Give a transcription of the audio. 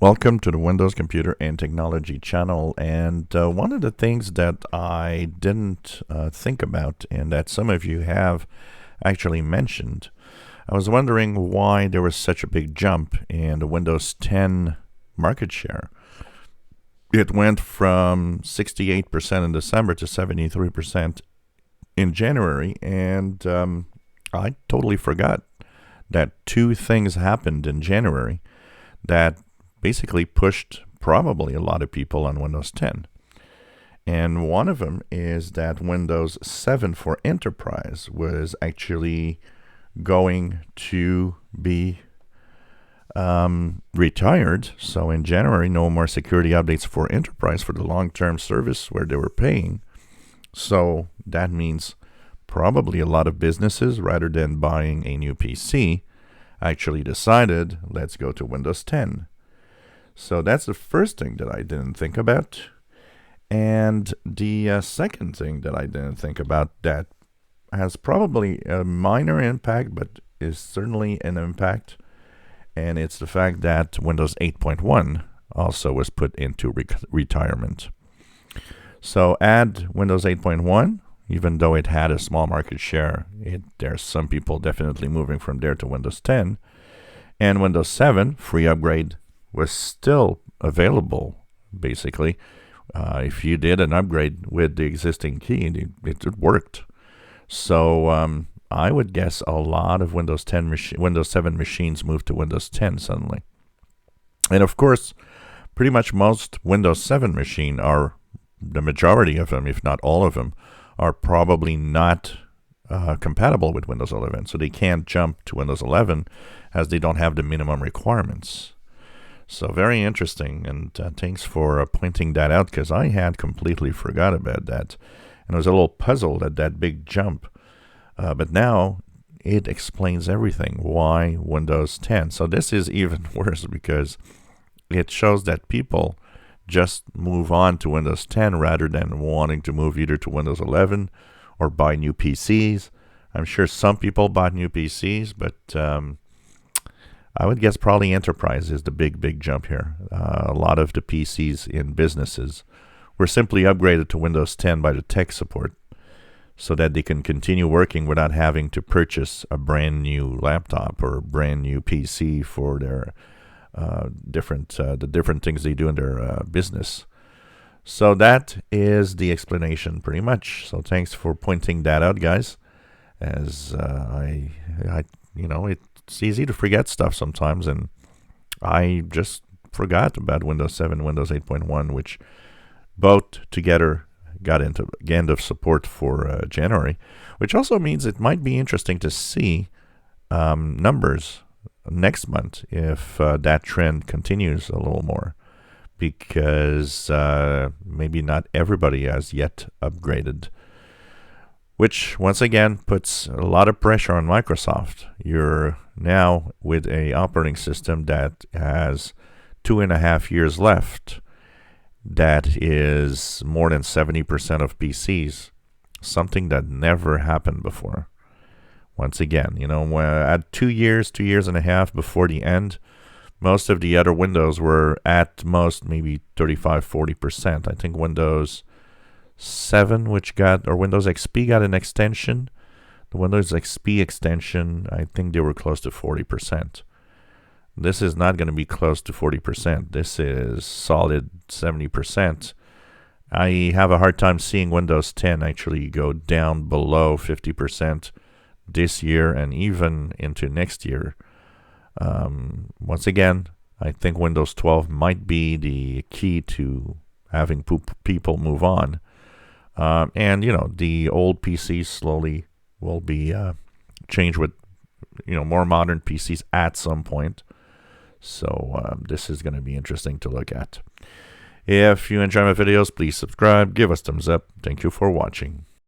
Welcome to the Windows Computer and Technology channel. And one of the things that I didn't think about, and that some of you have actually mentioned, I was wondering why there was such a big jump in the Windows 10 market share. It went from 68% in December to 73% in January, and I totally forgot that two things happened in January that basically pushed probably a lot of people on Windows 10. And one of them is that Windows 7 for Enterprise was actually going to be retired. So in January, no more security updates for Enterprise for the long-term service where they were paying. So that means probably a lot of businesses, rather than buying a new PC, actually decided, let's go to Windows 10. So that's the first thing that I didn't think about. And the second thing that I didn't think about that has probably a minor impact, but is certainly an impact, and it's the fact that Windows 8.1 also was put into retirement. So add Windows 8.1, even though it had a small market share, there's some people definitely moving from there to Windows 10. And Windows 7, free upgrade, was still available, basically. If you did an upgrade with the existing key, it worked. So I would guess a lot of Windows 7 machines moved to Windows 10 suddenly. And of course, pretty much most Windows 7 machines are, the majority of them, if not all of them, are probably not compatible with Windows 11. So they can't jump to Windows 11 as they don't have the minimum requirements. So very interesting, and thanks for pointing that out, because I had completely forgot about that. And I was a little puzzled at that big jump. But now it explains everything, why Windows 10. So this is even worse, because it shows that people just move on to Windows 10 rather than wanting to move either to Windows 11 or buy new PCs. I'm sure some people bought new PCs, but I would guess probably Enterprise is the big jump here. A lot of the PCs in businesses were simply upgraded to Windows 10 by the tech support so that they can continue working without having to purchase a brand new laptop or a brand new PC for their the different things they do in their business. So that is the explanation pretty much. So thanks for pointing that out, guys. As it's easy to forget stuff sometimes, and I just forgot about Windows 7, Windows 8.1, which both together got into end of support for January, which also means it might be interesting to see numbers next month if that trend continues a little more, because maybe not everybody has yet upgraded, which once again puts a lot of pressure on Microsoft. You're now with a operating system that has 2.5 years left. That is more than 70% of PCs, something that never happened before. Once again, at 2 years, 2.5 years before the end, most of the other Windows were at most maybe 35-40%. I think Windows 7, Windows XP got an extension. The Windows XP extension, I think they were close to 40%. This is not going to be close to 40%. This is solid 70%. I have a hard time seeing Windows 10 actually go down below 50% this year and even into next year. Once again, I think Windows 12 might be the key to having people move on. And the old PCs slowly will be changed with more modern PCs at some point. So this is going to be interesting to look at. If you enjoy my videos, please subscribe, give us thumbs up. Thank you for watching.